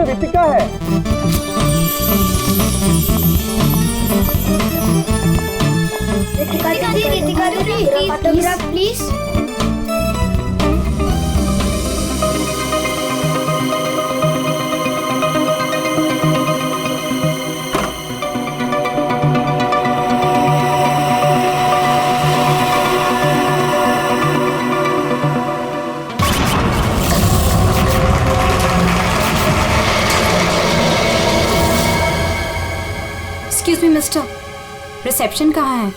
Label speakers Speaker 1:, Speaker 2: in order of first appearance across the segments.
Speaker 1: रितिका है।
Speaker 2: रितिका दीदी, autograph please.
Speaker 3: Excuse me mister, reception कहाँ है?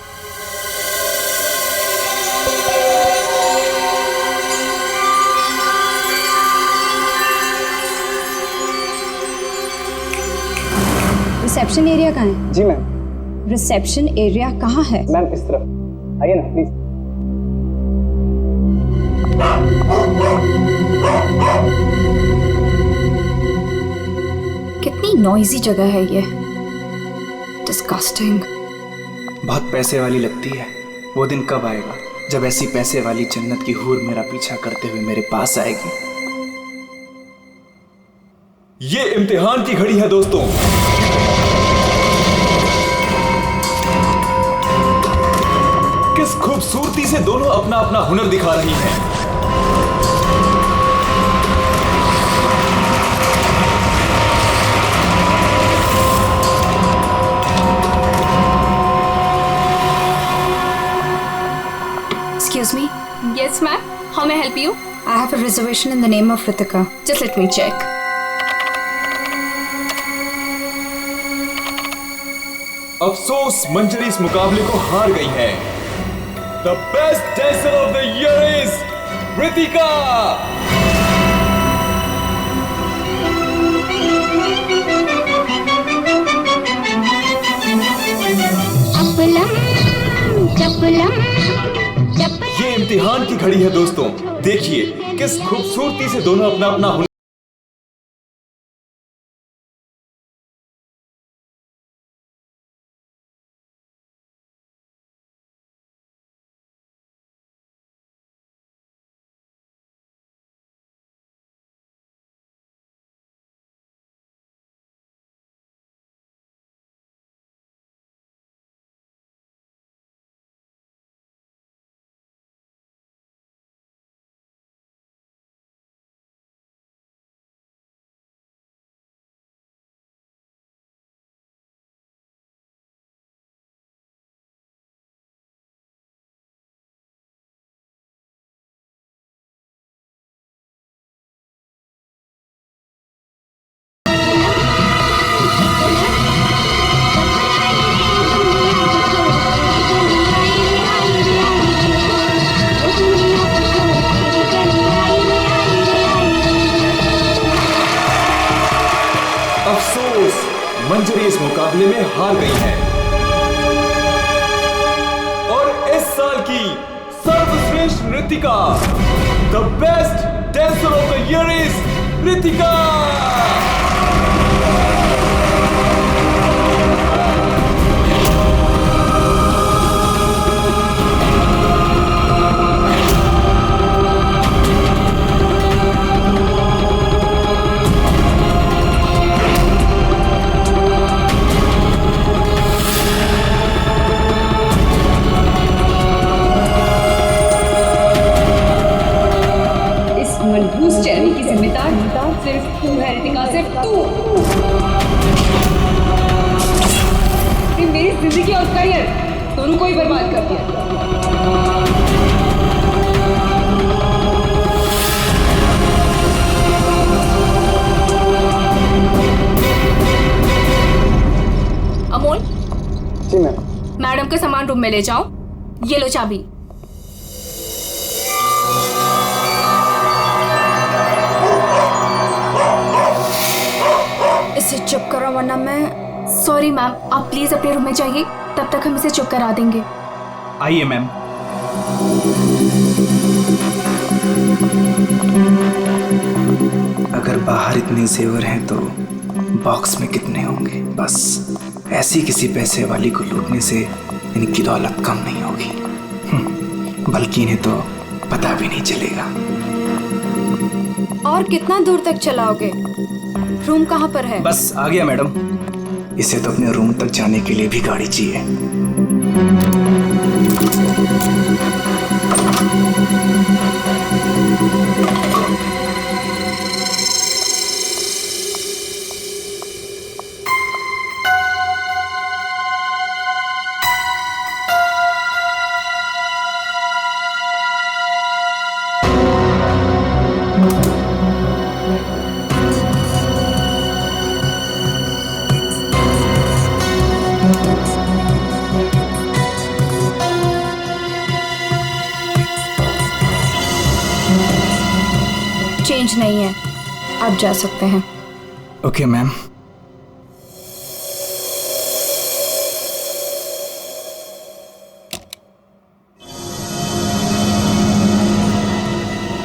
Speaker 3: रिसेप्शन एरिया कहाँ है?
Speaker 1: जी मैम।
Speaker 3: रिसेप्शन एरिया कहाँ है?
Speaker 1: मैम इस तरफ आइए ना प्लीज।
Speaker 3: कितनी नॉइजी जगह है ये, डिस्गस्टिंग।
Speaker 4: बहुत पैसे वाली लगती है। वो दिन कब आएगा जब ऐसी पैसे वाली जन्नत की हूर मेरा पीछा करते हुए मेरे पास आएगी।
Speaker 5: ये इम्तिहान की घड़ी है दोस्तों। किस खूबसूरती से दोनों अपना अपना हुनर दिखा रही हैं।
Speaker 3: Excuse me,
Speaker 6: Yes, ma'am. How may I help you?
Speaker 3: I have a reservation in the name of Ritika.
Speaker 6: Just let me check.
Speaker 5: अफसोस मंजरी इस मुकाबले को हार गई है। The best dancer of the year is Ritika. ये इम्तिहान की घड़ी है दोस्तों। देखिए किस खूबसूरती से दोनों अपना अपना हुनर मंजरी इस मुकाबले में हार गई है और इस साल की सर्वश्रेष्ठ नृत्यिका the best dancer of the year is Ritika.
Speaker 6: मनहूस चेहरे की जिम्मेदार सिर्फ तू है रितिका, सिर्फ तू। मेरी जिंदगी और करियर दोनों को ही बर्बाद कर दिया। अमोल,
Speaker 1: जी मैम।
Speaker 6: मैडम का सामान रूम में ले जाओ। ये लो चाबी।
Speaker 3: इसे चुप करो वरना मैं।
Speaker 6: सॉरी मैम, आप प्लीज अपने रूम में जाइए, तब तक हम इसे चुप करा देंगे।
Speaker 4: आइए मैम। अगर बाहर इतने जेवर हैं तो बॉक्स में कितने होंगे। बस ऐसी किसी पैसे वाली को लूटने से इनकी दौलत कम नहीं होगी, बल्कि इन्हें तो पता भी नहीं चलेगा।
Speaker 3: और कितना दूर तक चलाओगे? रूम कहाँ पर है?
Speaker 4: बस आ गया मैडम। इसे तो अपने रूम तक जाने के लिए भी गाड़ी चाहिए।
Speaker 3: चेंज नहीं है, आप जा सकते हैं।
Speaker 4: Okay ma'am.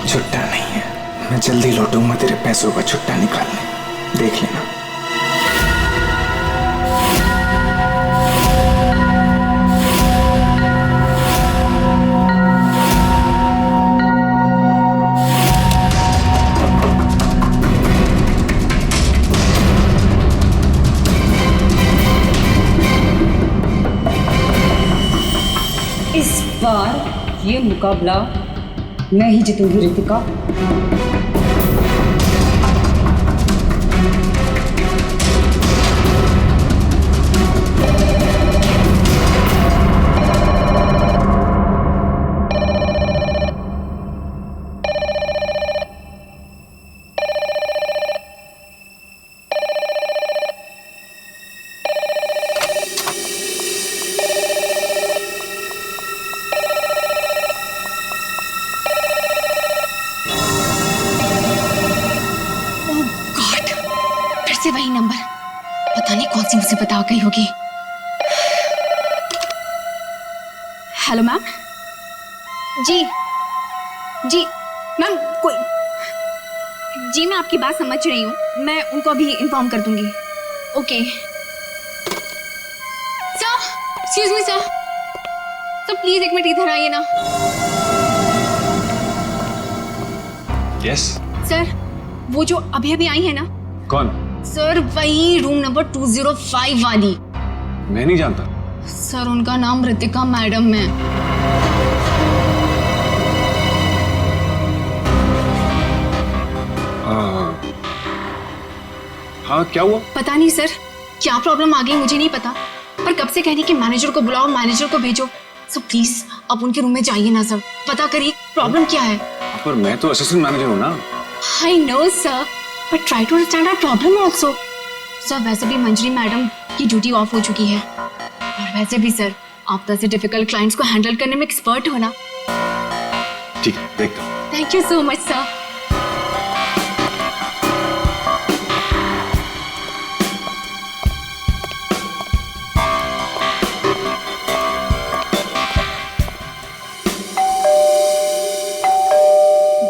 Speaker 4: छुट्टा नहीं है, मैं जल्दी लौटूंगा तेरे पैसों का छुट्टा निकालने, देख लेना।
Speaker 7: इस बार ये मुकाबला मैं ही जीतूंगी रितिका।
Speaker 6: से वही नंबर, पता नहीं कौन सी मुसीबत आ गई होगी। Hello ma'am. जी जी मैम, कोई जी, मैं आपकी बात समझ रही हूँ, मैं उनको अभी इन्फॉर्म कर दूंगी। Okay sir, excuse me sir, sir please एक मिनट इधर आइए ना।
Speaker 5: यस
Speaker 6: सर, वो जो अभी अभी आई है ना।
Speaker 5: कौन?
Speaker 6: सर वही रूम नंबर 205 वाली।
Speaker 5: मैं नहीं जानता
Speaker 6: सर, उनका नाम रितिका मैडम है।
Speaker 5: हाँ क्या हुआ?
Speaker 6: पता नहीं सर, क्या प्रॉब्लम आ गई मुझे नहीं पता, पर कब से कहने कि मैनेजर को बुलाओ, मैनेजर को भेजो। सर प्लीज आप उनके रूम में जाइए ना सर, पता करिए प्रॉब्लम क्या है।
Speaker 5: पर मैं तो असिस्टेंट मैनेजर हूँ ना।
Speaker 6: I know sir, but try to understand our problem also. Sir वैसे भी मंजरी मैडम की ड्यूटी ऑफ हो चुकी है, और वैसे भी सर आप तो ऐसे डिफिकल्ट क्लाइंट्स को हैंडल करने में एक्सपर्ट हो ना।
Speaker 5: ठीक है, देखता हूँ।
Speaker 6: Thank you so much sir.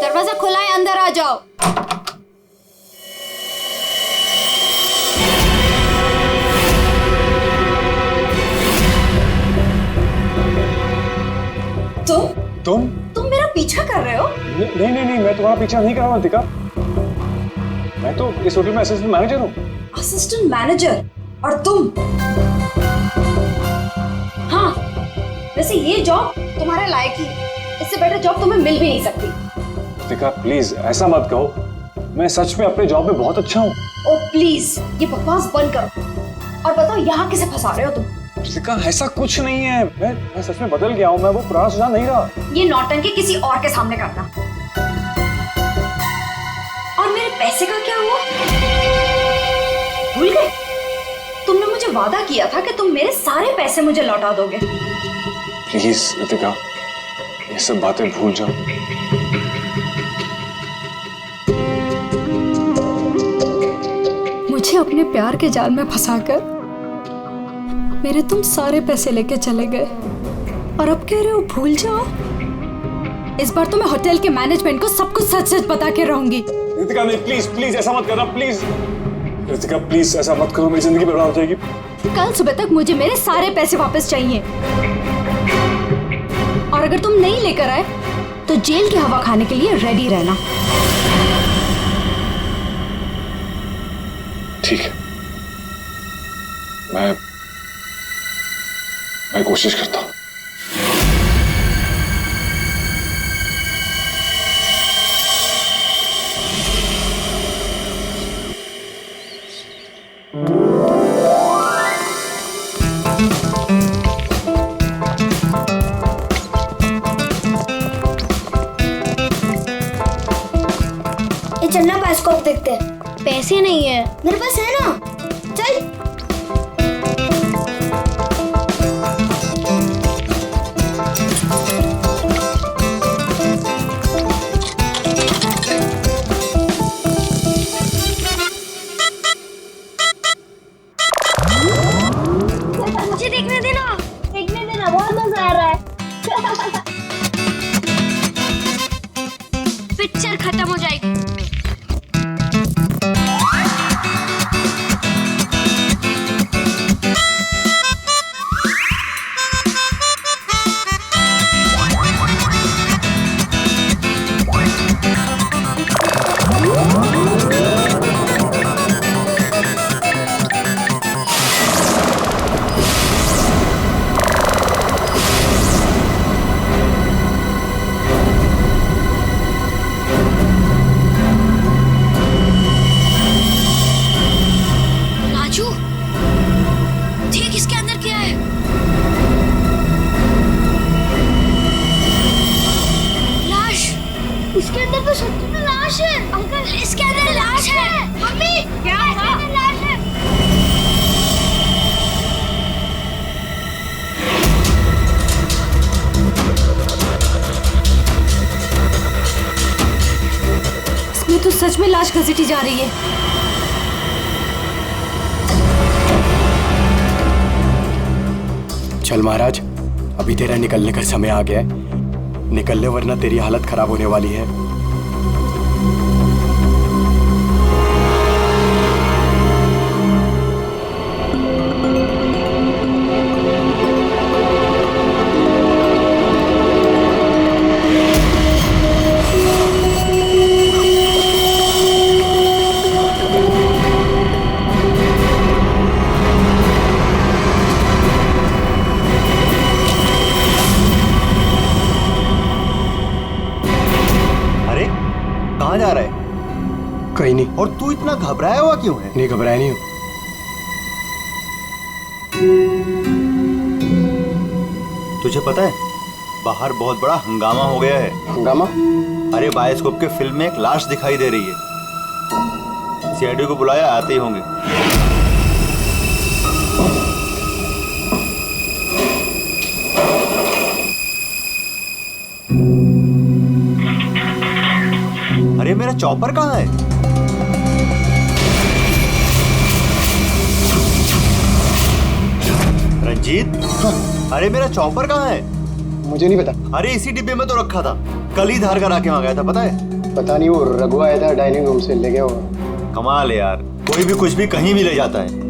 Speaker 3: दरवाजा खुला है, अंदर आ जाओ।
Speaker 1: तुम
Speaker 3: मेरा पीछा कर रहे हो?
Speaker 1: नहीं नहीं नहीं, मैं तुम्हारा पीछा नहीं कर रहा हूँ रितिका। मैं तो इस होटल में असिस्टेंट मैनेजर हूँ।
Speaker 3: Assistant manager? और तुम? हाँ, वैसे ये जॉब तुम्हारे लायक ही, इससे बेटर जॉब तुम्हें मिल भी नहीं सकती।
Speaker 1: रितिका प्लीज ऐसा मत कहो, मैं सच में अपने जॉब में बहुत अच्छा हूँ।
Speaker 3: ओ प्लीज ये बकवास बंद करो और बताओ यहाँ किसे फंसा रहे हो तुम?
Speaker 1: रितिका ऐसा कुछ नहीं है, मैं सच में बदल गया हूँ, मैं वो पुराना सुझाव नहीं रहा।
Speaker 3: ये नौटंकी किसी और के सामने करना। और मेरे पैसे का क्या हुआ? भूल गए? तुमने मुझे वादा किया था कि तुम मेरे सारे पैसे मुझे लौटा दोगे।
Speaker 1: प्लीज रितिका ये सब बातें भूल जाओ।
Speaker 3: मुझे अपने प्यार के जाल में फंसाकर मेरे तुम सारे पैसे लेके चले गए, और अब कह रहे हो भूल जाओ। इस बार तो मैं होटल के मैनेजमेंट को सब कुछ सच सच बता के रहूंगी।
Speaker 1: रितिका नहीं, प्लीज प्लीज ऐसा मत करना, प्लीज रितिका प्लीज ऐसा मत करो, मेरी जिंदगी बर्बाद हो जाएगी।
Speaker 3: कल सुबह तक मुझे मेरे सारे पैसे वापस चाहिए, और अगर तुम नहीं लेकर आए तो जेल की हवा खाने के लिए रेडी रहना।
Speaker 1: ठीक है, मैं कोशिश करता हूं।
Speaker 2: ये चलना बायोस्कोप देखते हैं। पैसे नहीं है मेरे पास, है ना? चल। मुझे देखने देना, बहुत मजा आ रहा है। पिक्चर खत्म हो जाएगी। राजू, देख इसके अंदर क्या है। लाश। इसके अंदर तो सच्ची में लाश है। अंकल, इसके अंदर लाश है। मम्मी, क्या है? इसके अंदर लाश है।
Speaker 3: इसमें तो सच में लाश घसीटी जा रही है।
Speaker 8: चल महाराज, अभी तेरा निकलने का समय आ गया है। निकल ले वरना तेरी हालत खराब होने वाली है।
Speaker 9: कहाँ जा रहा है?
Speaker 8: कहीं नहीं।
Speaker 9: और तू इतना घबराया हुआ क्यों है?
Speaker 8: नहीं, घबराया नहीं हूँ।
Speaker 9: तुझे पता है बाहर बहुत बड़ा हंगामा हो गया है।
Speaker 8: हंगामा?
Speaker 9: अरे बायोस्कोप के फिल्म में एक लाश दिखाई दे रही है। सीआईडी को बुलाया, आते ही होंगे। अरे मेरा चॉपर कहाँ है? रंजीत, अरे मेरा चॉपर कहाँ है?
Speaker 8: मुझे नहीं पता।
Speaker 9: अरे इसी डिब्बे में तो रखा था, कल ही धार करा के वहां गया था, पता है?
Speaker 8: पता नहीं, वो रघु आया था डाइनिंग रूम से, ले गया होगा।
Speaker 9: कमाल है यार, कोई भी कुछ भी कहीं भी ले जाता है।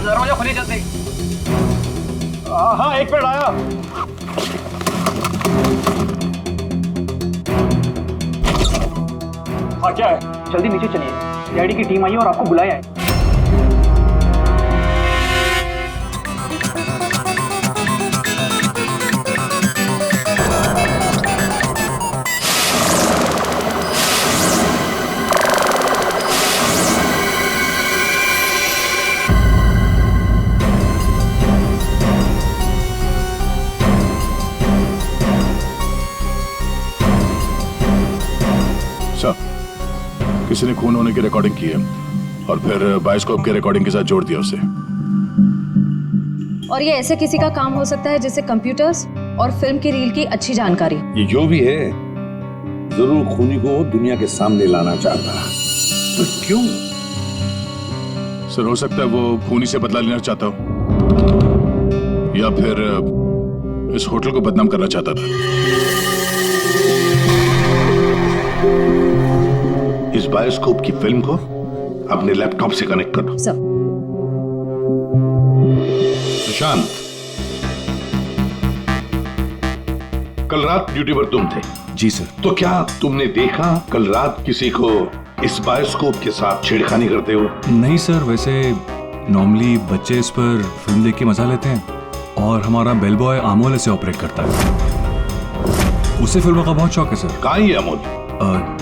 Speaker 1: दरवाजा खोलिए जल्दी। हाँ, एक मिनट आया। हाँ, क्या है?
Speaker 10: जल्दी नीचे चलिए, सीआईडी की टीम आई है और आपको बुलाया है।
Speaker 11: किसी ने खून होने की रिकॉर्डिंग की है और फिर बायोस्कोप के रिकॉर्डिंग के साथ जोड़ दिया उसे।
Speaker 7: और ये ऐसे किसी का काम हो सकता है जिसे कंप्यूटर्स और फिल्म की रील की अच्छी जानकारी।
Speaker 12: ये जो भी है जरूर खूनी को दुनिया के सामने लाना चाहता है। तो क्यों?
Speaker 11: सर, हो सकता है वो खूनी से बदला लेना चाहता हो या फिर इस होटल को बदनाम करना चाहता था।
Speaker 12: इस बायोस्कोप की फिल्म को अपने लैपटॉप से कनेक्ट करो।
Speaker 7: सर।
Speaker 12: सुशांत, कल रात ड्यूटी पर तुम थे?
Speaker 8: जी सर।
Speaker 12: तो क्या तुमने देखा कल रात किसी को इस बायोस्कोप के साथ छेड़खानी करते हो?
Speaker 13: नहीं सर, वैसे नॉर्मली बच्चे इस पर फिल्म देख के मजा लेते हैं और हमारा बेल बॉय अमोल इसे ऑपरेट करता है। उसे फिल्मों का बहुत शौक है सर।
Speaker 12: कहाँ है अमोल?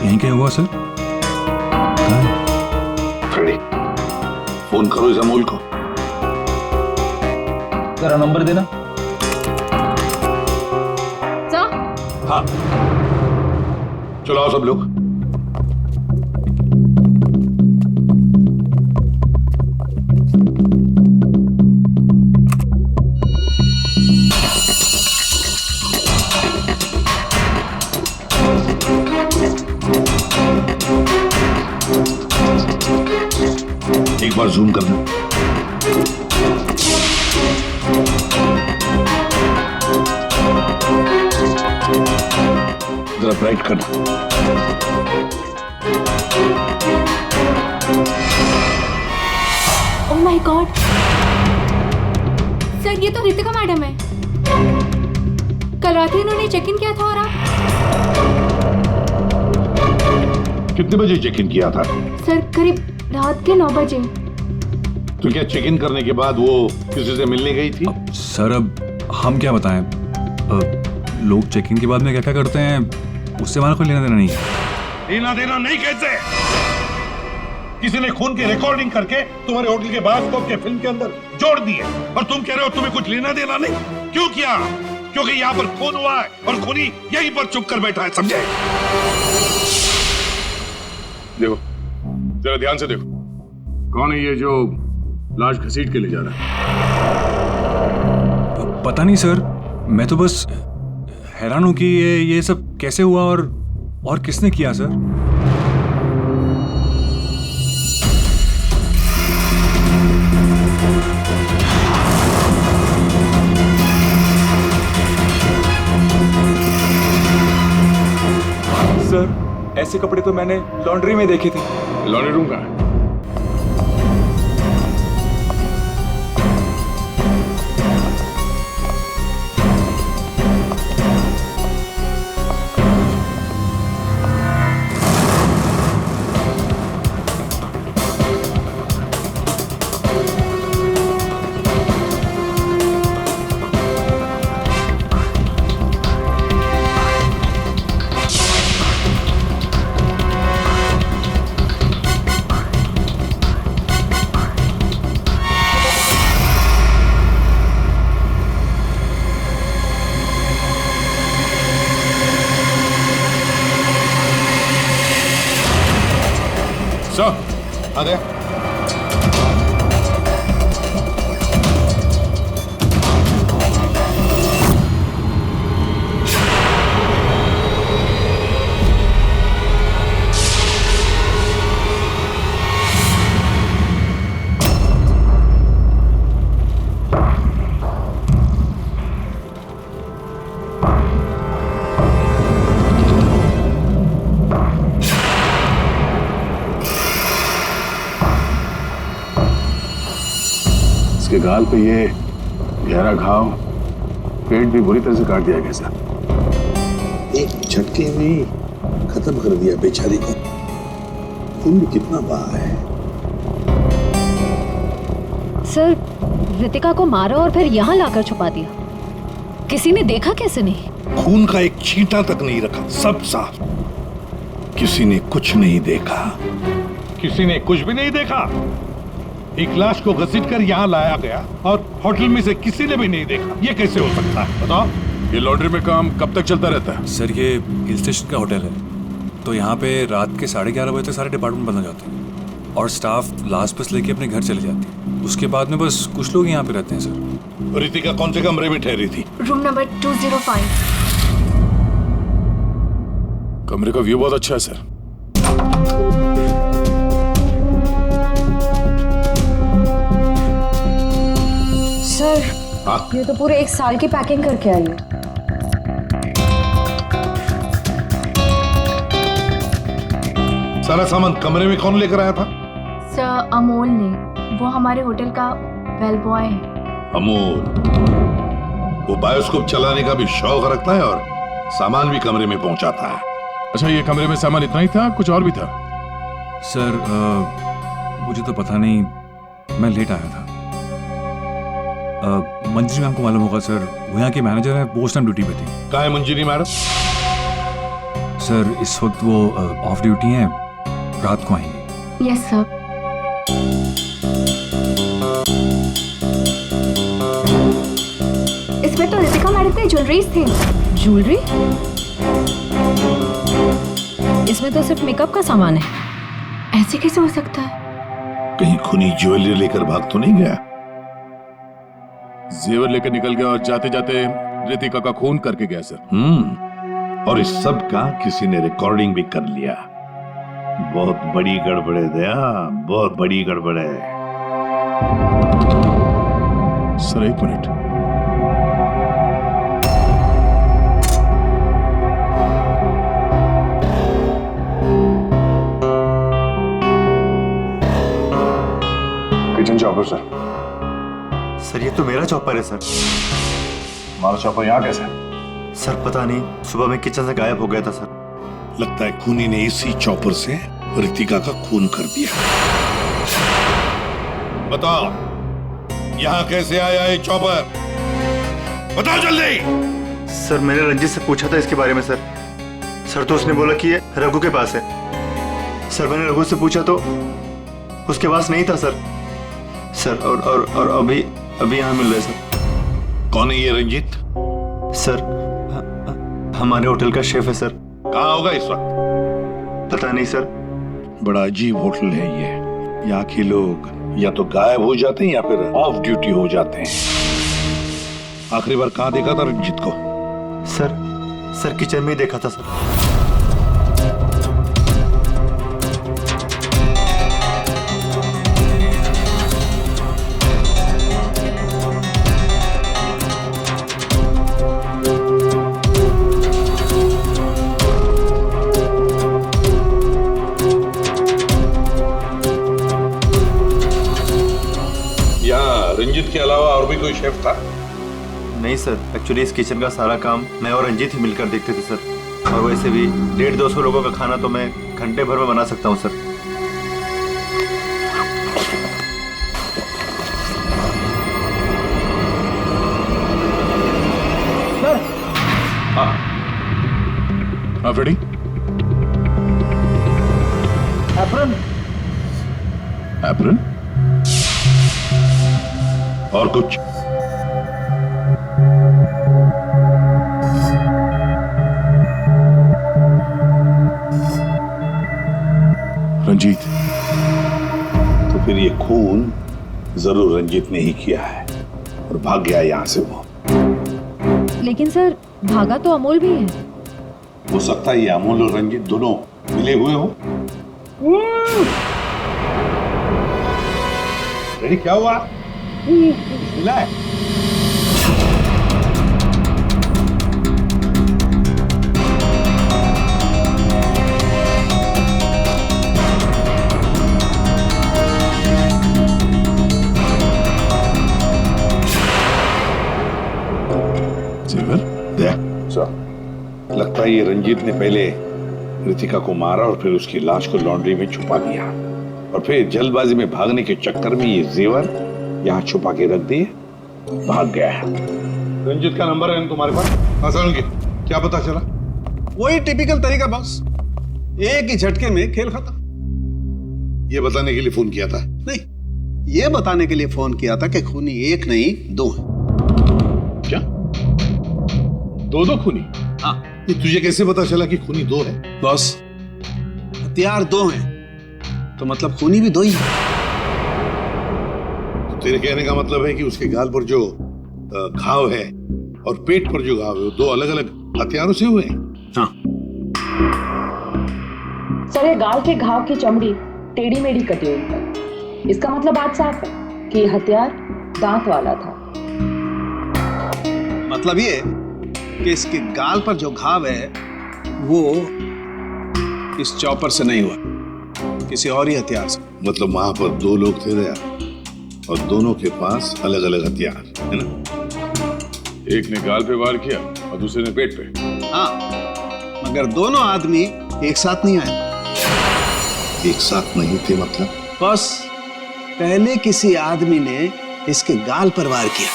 Speaker 13: यहीं कहीं हुआ सर।
Speaker 12: फ्रेडी, फोन करो इस अमोल को।
Speaker 10: जरा नंबर देना।
Speaker 12: हाँ, चलो आओ सब लोग। एक बार जूम करना। जरा ब्राइट करना।
Speaker 3: ओह माय गॉड सर, ये तो रितिका मैडम है। कल रात ही इन्होंने चेक इन किया था। और आप?
Speaker 12: कितने बजे चेक इन किया था?
Speaker 3: सर करीब रात के 9 बजे।
Speaker 12: तो क्या चेक इन करने के बाद वो किसी से मिलने गई थी?
Speaker 13: सर अब हम क्या बताएं, लोग चेक इन के बाद में क्या क्या करते हैं उससे हमारा कोई लेना देना नहीं है।
Speaker 12: लेना देना नहीं कैसे? किसी ने खून की रिकॉर्डिंग करके तुम्हारे होटल के बायोस्कोप के फिल्म के अंदर जोड़ दिए और तुम कह रहे हो तुम्हें कुछ लेना देना नहीं? क्यों किया? क्योंकि यहाँ पर खून हुआ है और खूनी यहीं पर चुप कर बैठा है, समझे?
Speaker 11: देखो, जरा ध्यान से देखो, कौन है ये जो लाश घसीट के ले जा रहा है?
Speaker 13: पता नहीं सर, मैं तो बस हैरान हूं कि ये सब कैसे हुआ और किसने किया सर।
Speaker 5: सर, ऐसे कपड़े तो मैंने लॉन्ड्री में देखे थे।
Speaker 11: लॉन्ड्री रूम कहाँ है?
Speaker 12: आ गया।
Speaker 11: इसके गाल पे ये गहरा घाव, पेट भी बुरी तरह से काट दिया गया सर।
Speaker 12: एक झटके में खत्म कर दिया बेचारी को। खून भी कितना बहा है।
Speaker 7: सर, रितिका को मारा और फिर यहाँ लाकर छुपा दिया। किसी ने देखा कैसे नहीं?
Speaker 12: खून का एक छींटा तक नहीं रखा, सब साफ। किसी ने कुछ नहीं देखा। किसी ने कुछ भी नहीं देखा। एक लाश को घसीटकर यहाँ लाया गया और होटल में से किसी ने भी नहीं देखा। ये कैसे हो सकता है बताओ?
Speaker 11: ये लॉन्ड्री में काम कब तक चलता रहता है?
Speaker 13: सर ये हिल स्टेशन का होटल है, तो यहाँ पे रात के 11:30 बजे तक सारे डिपार्टमेंट बंद हो जाते हैं और स्टाफ लास्ट बस लेके अपने घर चले जाती है। उसके बाद में बस कुछ लोग यहाँ पे रहते हैं सर।
Speaker 12: रितिका कौन से कमरे में ठहरी थी?
Speaker 3: Room number 205।
Speaker 11: कमरे का व्यू बहुत अच्छा है सर।
Speaker 7: सर, ये तो पूरे 1 साल की पैकिंग करके आई है।
Speaker 12: सारा सामान कमरे में कौन लेकर आया था?
Speaker 3: सर अमोल ने, वो हमारे होटल का बेल बॉय है।
Speaker 12: अमोल वो बायोस्कोप चलाने का भी शौक रखता है और सामान भी कमरे में पहुंचा था।
Speaker 11: अच्छा, ये कमरे में सामान इतना ही था, कुछ और भी था?
Speaker 13: सर मुझे तो पता नहीं, मैं लेट आया था। मंजरी मैम को मालूम होगा सर, वो यहाँ की मैनेजर है, पोस्ट टाइम ड्यूटी पे थी।
Speaker 12: कहाँ है मंजरी मैडम?
Speaker 13: सर इस वक्त वो ऑफ ड्यूटी हैं, रात को आएंगी।
Speaker 6: Yes sir. इसमें तो रितिका मैडम के ज्वेलरीज थे।
Speaker 7: ज्वेलरी? इसमें तो सिर्फ मेकअप का सामान है।
Speaker 6: ऐसे कैसे हो सकता है?
Speaker 12: कहीं खूनी ज्वेलरी लेकर भाग तो नहीं गया?
Speaker 11: जेवर लेकर निकल गया और जाते जाते रितिका का खून करके गया सर।
Speaker 12: और इस सब का किसी ने रिकॉर्डिंग भी कर लिया। बहुत बड़ी गड़बड़ है दया, बहुत बड़ी गड़बड़ है।
Speaker 11: सर एक minute,
Speaker 1: kitchen chopper sir.
Speaker 9: Sir ये तो मेरा चॉपर है सर।
Speaker 1: हमारा चॉपर यहाँ कैसे?
Speaker 9: सर पता नहीं, सुबह में किचन से गायब हो गया था सर।
Speaker 12: लगता है खूनी ने इसी चॉपर से रितिका का खून कर दिया। बताओ यहाँ कैसे आया ये चॉपर? बताओ जल्दी।
Speaker 9: सर मैंने रंजीत से पूछा था इसके बारे में सर। सर तो उसने बोला कि ये रघु के पास है। सर मैंने रघु से पूछा तो उसके पास नहीं था सर। सर और अभी यहाँ मिल रहे सर।
Speaker 12: कौन है ये रंजीत?
Speaker 9: सर हमारे होटल का शेफ है सर।
Speaker 12: कहाँ होगा इस वक्त?
Speaker 9: पता नहीं सर।
Speaker 12: बड़ा अजीब होटल है ये। यहाँ के लोग या तो गायब हो जाते हैं या फिर ऑफ ड्यूटी हो जाते हैं। आखिरी बार कहाँ देखा था रंजीत को?
Speaker 9: सर किचन में ही देखा था सर।
Speaker 12: रंजीत के अलावा और भी कोई शेफ था?
Speaker 9: नहीं सर, एक्चुअली इस किचन का सारा काम मैं और रंजीत ही मिलकर देखते थे सर। और वैसे भी 150-200 लोगों का खाना तो मैं घंटे भर में बना सकता हूँ सर।
Speaker 11: हाँ फ्रेडी।
Speaker 1: एप्रन।
Speaker 11: एप्रन?
Speaker 12: और कुछ?
Speaker 11: रंजीत।
Speaker 12: तो फिर ये खून जरूर रंजीत ने ही किया है और भाग गया यहां से वो।
Speaker 7: लेकिन सर भागा तो अमोल भी है।
Speaker 12: हो सकता है ये अमोल और रंजीत दोनों मिले हुए हो। रेडी? क्या हुआ? मिला है? लगता है ये रंजीत ने पहले रितिका को मारा और फिर उसकी लाश को लॉन्ड्री में छुपा दिया और फिर जल्दबाजी में भागने के चक्कर में ये जेवर यहाँ छुपा के रख दिए, भाग गया है।
Speaker 14: रंजीत का नंबर है तुम्हारे पास? आसान की क्या पता चला?
Speaker 15: वही टिपिकल तरीका बॉस, एक ही झटके में खेल खत्म।
Speaker 12: ये बताने के लिए फोन किया था?
Speaker 15: नहीं, ये बताने के लिए फोन किया था कि खूनी एक नहीं दो है।
Speaker 12: क्या? दो खूनी?
Speaker 15: हाँ।
Speaker 12: ये तुझे कैसे पता चला कि खूनी दो है?
Speaker 15: बॉस हथियार दो हैं तो मतलब खूनी भी दो ही है।
Speaker 12: तो तेरे कहने का मतलब है कि उसके गाल पर जो घाव है और पेट पर जो घाव है वो दो अलग अलग हथियारों से हुए हैं?
Speaker 15: हाँ।
Speaker 16: सर ये गाल के घाव की चमड़ी टेढ़ी मेढ़ी कटी हुई है। इसका मतलब बात साफ है कि हथियार दांत वाला था।
Speaker 15: मतलब ये कि इसके गाल पर जो घाव है वो इस चॉपर से नहीं हुआ, किसी और ही हथियार से।
Speaker 12: मतलब वहां पर दो लोग थे दया और दोनों के पास अलग अलग हथियार है ना?
Speaker 11: एक ने गाल पे वार किया और दूसरे ने पेट पे।
Speaker 15: हाँ, मगर दोनों आदमी एक साथ नहीं आए।
Speaker 14: एक साथ नहीं थे मतलब?
Speaker 15: बस पहले किसी आदमी ने इसके गाल पर वार किया।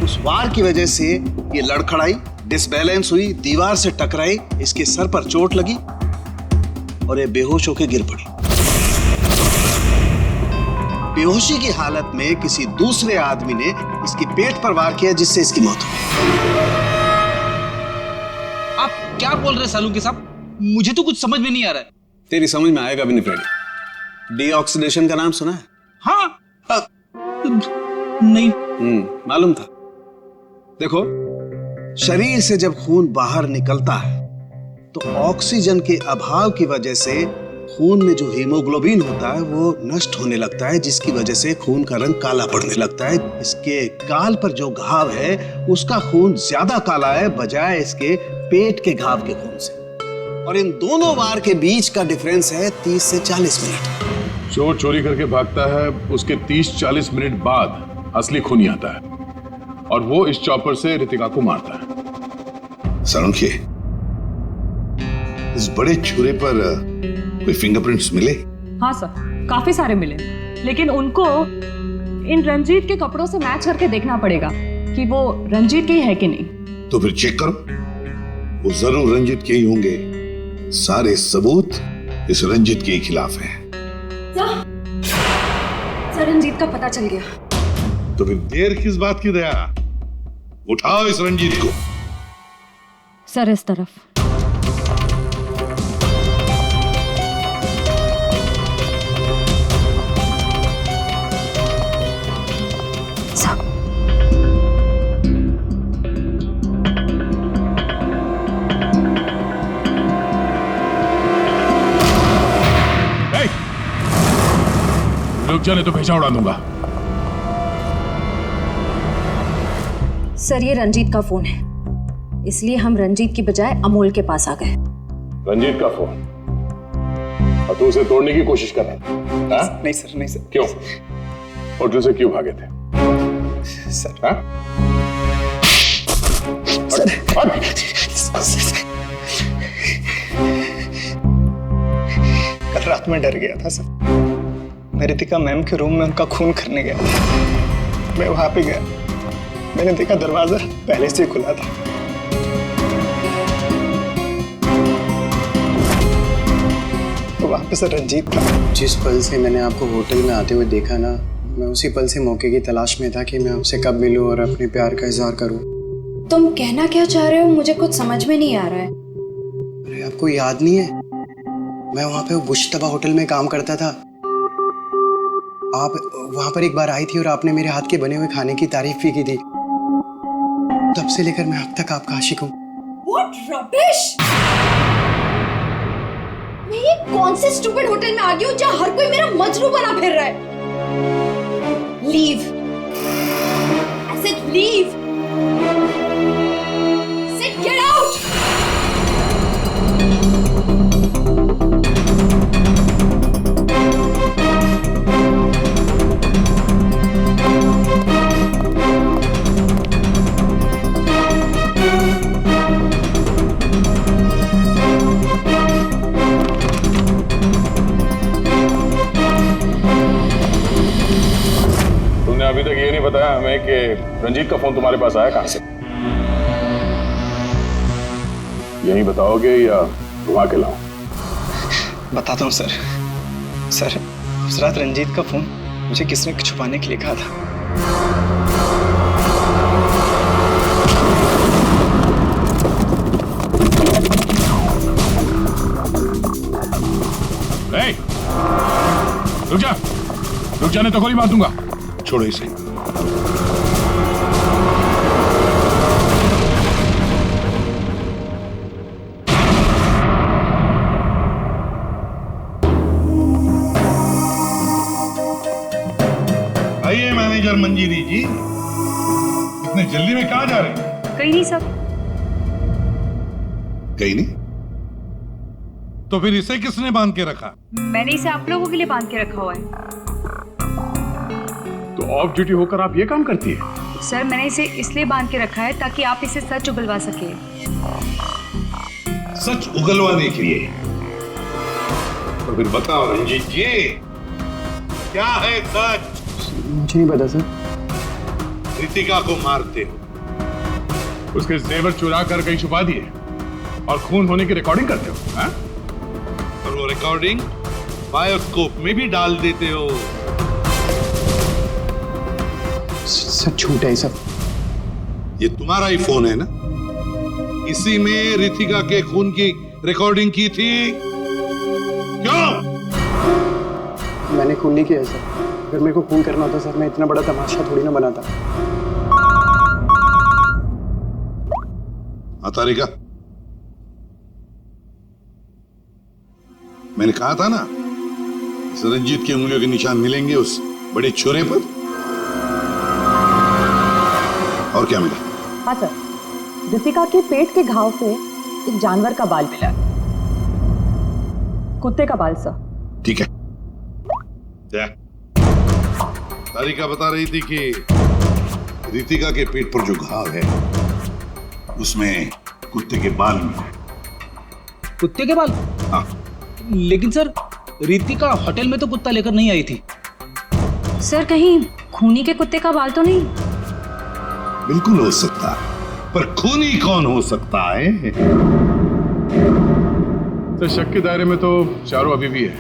Speaker 15: उस वार की वजह से ये लड़खड़ाई, डिसबैलेंस हुई, दीवार से टकराई, इसके सर पर चोट लगी और ये बेहोश होकर गिर पड़ी। बेहोशी की हालत में किसी दूसरे आदमी ने इसके पेट पर वार किया, जिससे इसकी मौत हो गई।
Speaker 17: आप क्या बोल रहे सालू के साहब? मुझे तो कुछ समझ में नहीं आ रहा है।
Speaker 15: तेरी समझ में आएगा भी नहीं फ्रेडी। डीऑक्सीडेशन का नाम सुना है?
Speaker 17: हाँ। नहीं।
Speaker 15: मालूम था। देखो, शरीर से जब खून बाहर निकलता है तो ऑक्सीजन के अभाव की वजह से खून में जो हीमोग्लोबिन होता है वो नष्ट होने लगता है, जिसकी वजह से खून का रंग काला पड़ने लगता है। इसके गाल पर जो घाव है उसका खून ज्यादा काला है बजाय इसके पेट के घाव के खून से। और इन दोनों वार के बीच का डिफरेंस है 30 से 40 मिनट।
Speaker 11: चोर चोरी करके भागता है, उसके 30-40 मिनट बाद असली खूनी आता है और वो इस चॉपर से रितिका को मारता है।
Speaker 14: सालुंखे, इस बड़े छुरे पर कोई फिंगरप्रिंट्स मिले?
Speaker 16: हाँ सर, काफी सारे मिले, लेकिन उनको इन रंजीत के कपड़ों से मैच करके देखना पड़ेगा कि वो रंजीत के ही है कि नहीं।
Speaker 14: तो फिर चेक करो, वो जरूर रंजीत के ही होंगे। सारे सबूत इस रंजीत के खिलाफ हैं।
Speaker 3: सर, रंजीत का पता चल गया।
Speaker 14: तो फिर देर किस बात की दया? उठाओ इस रंजीत को।
Speaker 7: सर, इस तरफ।
Speaker 11: रुक जाने तो भेजा उड़ा दूंगा।
Speaker 3: सर, ये रंजीत का फोन है, इसलिए हम रंजीत की बजाय अमोल के पास आ गए।
Speaker 11: रंजीत का फोन? और तू उसे तोड़ने की कोशिश कर रहा था?
Speaker 1: नहीं सर, नहीं सर।
Speaker 11: क्यों? होटल से क्यों भागे थे?
Speaker 1: सर,
Speaker 11: हाँ?
Speaker 1: कल रात में डर गया था सर। मैं रितिका मैम के रूम में उनका खून करने गया था। मैं वहां पे गया, मैंने देखा दरवाजा पहले से खुला था। तो वहां पे सर रंजीत था।
Speaker 8: जिस पल से मैंने आपको होटल में आते हुए देखा ना, मैं उसी पल से मौके की तलाश में था कि मैं आपसे कब मिलूं और अपने प्यार का इजहार करूं।
Speaker 3: तुम कहना क्या चाह रहे हो? मुझे कुछ समझ में नहीं आ रहा है।
Speaker 8: अरे, आपको याद नहीं है? मैं वहां पे बुश्तबा होटल में काम करता था। आप वहां पर एक बार आई थी और आपने मेरे हाथ के बने हुए खाने की तारीफ भी की थी। तब से लेकर मैं अब तक आपका आशिक हूँ।
Speaker 3: What rubbish! मैं ये कौन से स्टूपिड होटल में आ गई हूँ जहाँ हर कोई मेरा मजनू बना फिर रहा है? Leave. I said leave. Sid, get out.
Speaker 11: अभी तक ये नहीं बताया हमें कि रंजीत का फोन तुम्हारे पास आया कहां से? यही बताओगे या घुमा के लाऊं?
Speaker 1: बताता हूँ सर। सर, उस रात रंजीत का फोन मुझे किसने छुपाने के लिए कहा था।
Speaker 11: रुक जा, रुक जाने तो गोली मार दूंगा।
Speaker 14: छोड़ो इसे। आइए मैनेजर मंजीरी जी, इतने जल्दी में कहाँ जा रहे हैं?
Speaker 16: कहीं नहीं सर।
Speaker 14: कहीं नहीं? तो फिर इसे किसने बांध के रखा?
Speaker 16: मैंने इसे आप लोगों के लिए बांध के रखा हुआ है।
Speaker 11: तो ऑफ ड्यूटी होकर आप ये काम करती है?
Speaker 6: सर मैंने इसे इसलिए बांध के रखा है ताकि आप इसे सच उगलवा सके।
Speaker 14: सच उगलवाने के लिए? तो फिर बताओ रंजीत जी, क्या है सच?
Speaker 1: मुझे नहीं पता सर।
Speaker 14: रितिका को मारते हो,
Speaker 11: उसके जेवर चुरा कर कहीं छुपा दिए और खून होने की रिकॉर्डिंग करते हो, हाँ?
Speaker 14: और वो रिकॉर्डिंग बायोस्कोप में भी डाल देते हो।
Speaker 1: सब झूठ है सब।
Speaker 14: ये तुम्हारा ही फोन है ना? इसी में रितिका के खून की रिकॉर्डिंग की थी। क्यों?
Speaker 1: मैंने खून नहीं किया सर। अगर मेरे को खून करना होता सर, मैं इतना बड़ा तमाशा थोड़ी ना बनाता।
Speaker 14: हाँ तारिका, मैंने कहा था ना, इस रंजीत की उंगलियों के निशान मिलेंगे उस बड़े छोरे पर। और क्या मिला?
Speaker 16: हाँ सर, रितिका के पेट के घाव से एक जानवर का बाल मिला, कुत्ते का बाल सर।
Speaker 14: ठीक है। क्या तारिका बता रही थी कि रितिका के पेट पर जो घाव है उसमें कुत्ते के बाल मिले।
Speaker 17: कुत्ते के बाल?
Speaker 14: हाँ।
Speaker 17: लेकिन सर, रितिका होटल में तो कुत्ता लेकर नहीं आई थी।
Speaker 7: सर कहीं खूनी के कुत्ते का बाल तो नहीं?
Speaker 14: बिल्कुल हो सकता है, पर खूनी कौन हो सकता है?
Speaker 11: तो शक के दायरे में तो चारों अभी भी है।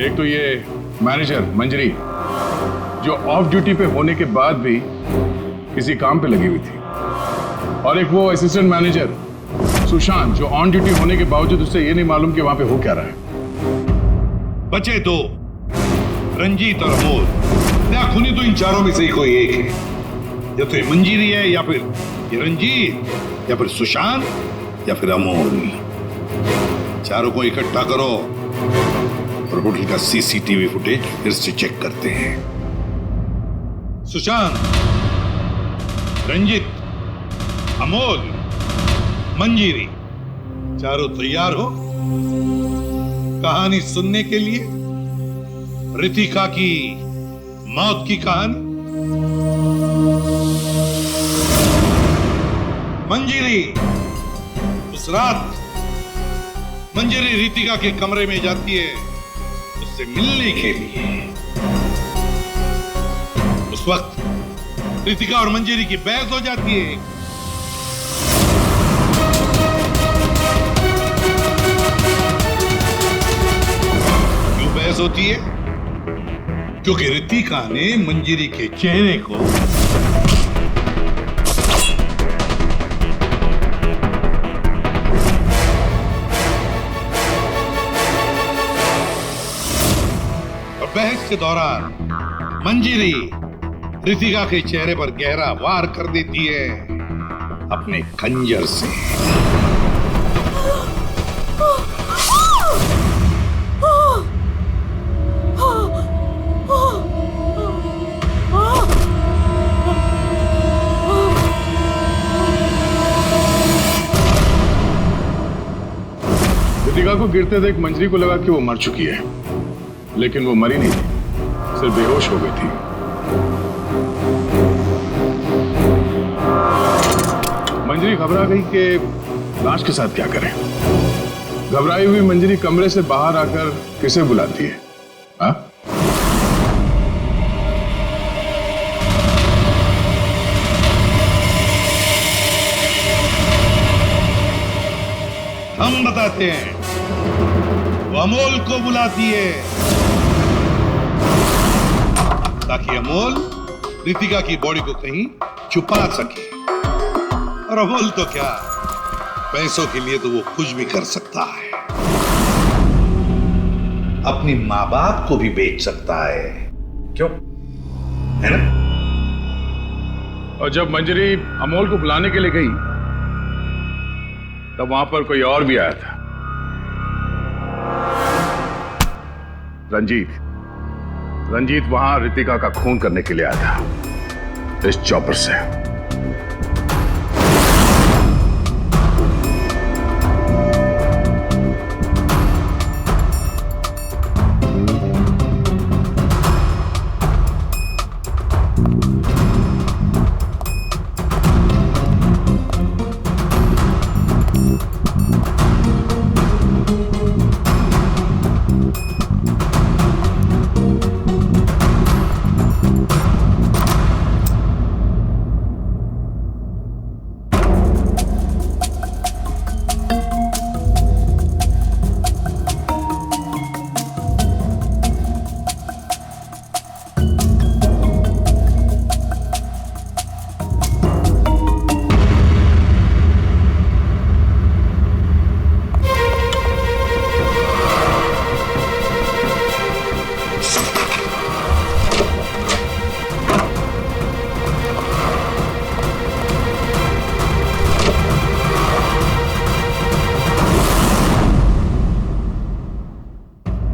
Speaker 11: एक तो ये मैनेजर मंजरी, जो ऑफ ड्यूटी पे होने के बाद भी किसी काम पे लगी हुई थी, और एक वो असिस्टेंट मैनेजर सुशांत, जो ऑन ड्यूटी होने के बावजूद उसे ये नहीं मालूम कि वहां पे हो क्या रहा है।
Speaker 14: बचे दो, रंजीत और अमोल। या खूनी तो इन चारों में से ही कोई एक है। या तो ये मंजीरी है, या फिर ये रंजीत, या फिर सुशांत, या फिर अमोल। चारों को इकट्ठा करो और होटल का सीसीटीवी फुटेज फिर से चेक करते हैं। सुशांत, रंजीत, अमोल, मंजीरी, चारों तैयार हो कहानी सुनने के लिए? रितिका की मौत की कहानी। मंजीरी, उस रात मंजीरी रितिका के कमरे में जाती है उससे मिलने के लिए। उस वक्त रितिका और मंजीरी की बहस हो जाती है। क्यों बहस होती है? क्योंकि रितिका ने मंजीरी के चेहरे को बहस के दौरान मंजीरी रितिका के चेहरे पर गहरा वार कर देती है अपने खंजर से।
Speaker 11: रितिका को गिरते देख मंजरी को लगा कि वो मर चुकी है, लेकिन वो मरी नहीं थी, सिर्फ बेहोश हो गई थी। मंजरी घबरा गई कि लाश के साथ क्या करें। घबराई हुई मंजरी कमरे से बाहर आकर किसे बुलाती है? हाँ?
Speaker 14: हम बताते हैं। वो अमोल को बुलाती है ताकि अमोल रितिका की बॉडी को कहीं छुपा सके। और अमोल तो क्या, पैसों के लिए तो वो कुछ भी कर सकता है। अपनी माँ बाप को भी बेच सकता है। क्यों? है ना?
Speaker 11: और जब मंजरी अमोल को बुलाने के लिए गई तब वहां पर कोई और भी आया था। रंजीत वहां रितिका का खून करने के लिए आया था इस चॉपर से।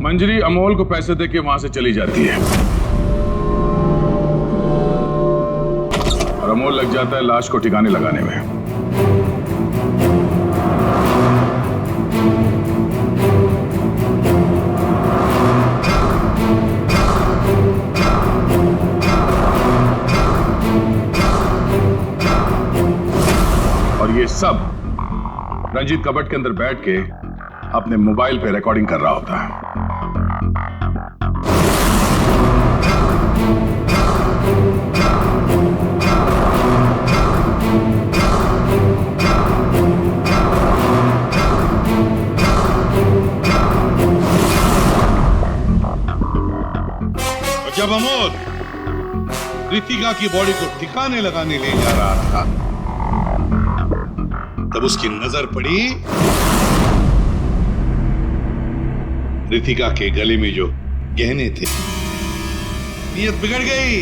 Speaker 11: मंजरी अमोल को पैसे देके वहां से चली जाती है और अमोल लग जाता है लाश को ठिकाने लगाने में। और ये सब रंजीत कबट के अंदर बैठ के अपने मोबाइल पे रिकॉर्डिंग कर रहा होता है।
Speaker 14: और जब अमोल रितिका की बॉडी को ठिकाने लगाने ले जा रहा था, तब उसकी नजर पड़ी रितिका के गले में जो गहने थे। नीयत बिगड़ गई,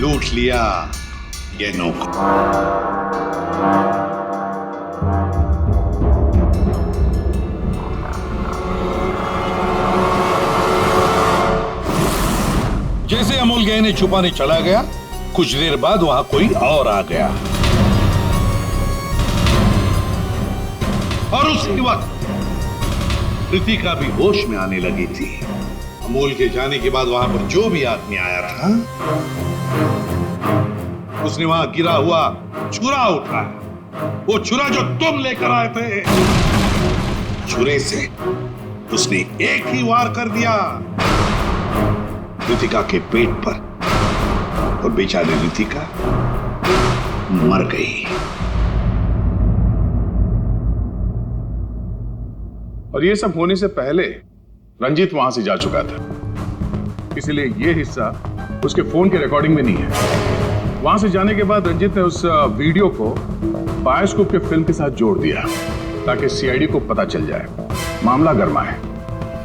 Speaker 14: लूट लिया गहनों को।
Speaker 12: जैसे अमोल गहने छुपाने चला गया, कुछ देर बाद वहां कोई और आ गया
Speaker 14: और उसी वक्त रितिका भी होश में आने लगी थी। अमोल के जाने के बाद वहां पर जो भी आदमी आया था, उसने वहां गिरा हुआ छुरा उठाया। वो छुरा जो तुम लेकर आए थे, छुरे से उसने एक ही वार कर दिया रितिका के पेट पर, और बेचारी रितिका मर गई।
Speaker 11: और ये सब होने से पहले रंजीत वहां से जा चुका था, इसलिए ये हिस्सा उसके फोन के रिकॉर्डिंग में नहीं है। वहां से जाने के बाद रंजीत ने उस वीडियो को बायोस्कोप के फिल्म के साथ जोड़ दिया ताकि सीआईडी को पता चल जाए, मामला गर्माए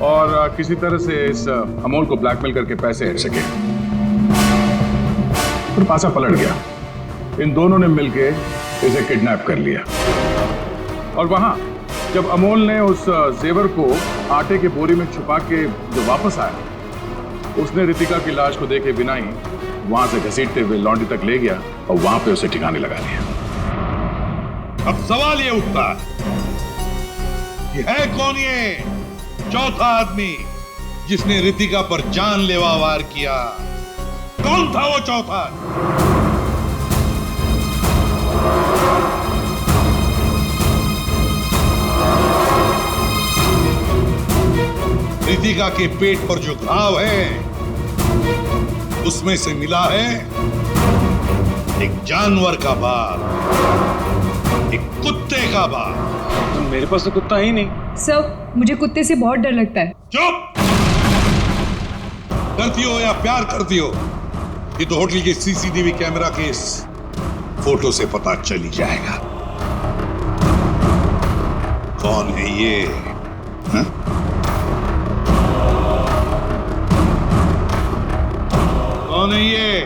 Speaker 11: और किसी तरह से इस अमोल को ब्लैकमेल करके पैसे हट सके। फिर पासा पलट गया, इन दोनों ने मिलकर इसे किडनैप कर लिया। और वहां जब अमोल ने उस जेवर को आटे के बोरी में छुपा के जो वापस आया, उसने रितिका की लाश को देखे बिना ही वहां से घसीटते हुए लॉन्ड्री तक ले गया और वहां पे उसे ठिकाने लगा दिया।
Speaker 14: अब सवाल ये उठता कि है कौन ये चौथा आदमी जिसने रितिका पर जानलेवा वार किया? कौन था वो चौथा? रितिका के पेट पर जो घाव है, उसमें से मिला है एक जानवर का बाल, एक कुत्ते का बाल।
Speaker 13: तो मेरे पास तो कुत्ता ही नहीं।
Speaker 16: सर, मुझे कुत्ते से बहुत डर लगता है।
Speaker 14: चुप! डरती हो या प्यार करती हो, ये तो होटल के सीसीटीवी कैमरा के इस फोटो से पता चल ही जाएगा कौन है ये। हा? कौन है ये?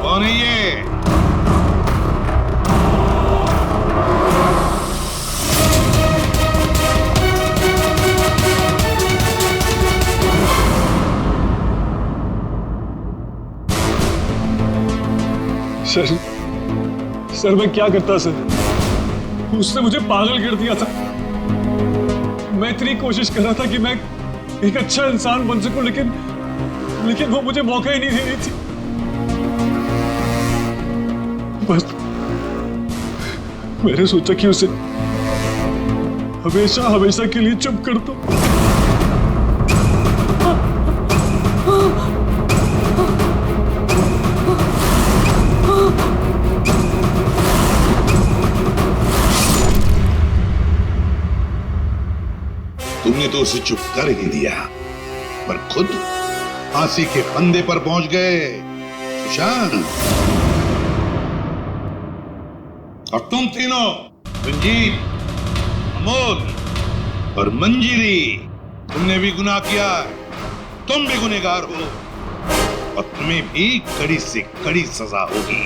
Speaker 14: कौन है ये?
Speaker 5: सर मैं क्या करता सर? उसने मुझे पागल कर दिया था। मैं इतनी कोशिश कर रहा था कि मैं एक अच्छा इंसान बन सकूं, लेकिन वो मुझे मौका ही नहीं दे रही थी। बस मैंने सोचा कि उसे हमेशा हमेशा के लिए चुप कर दो।
Speaker 14: तुमने तो उसे चुप कर ही दिया, पर खुद फांसी के फंदे पर पहुंच गए। सुशांत और तुम तीनों, रंजीत, अमोल और मंजीरी, तुमने भी गुनाह किया है। तुम भी गुनहगार हो और तुम्हें भी कड़ी से कड़ी सजा होगी।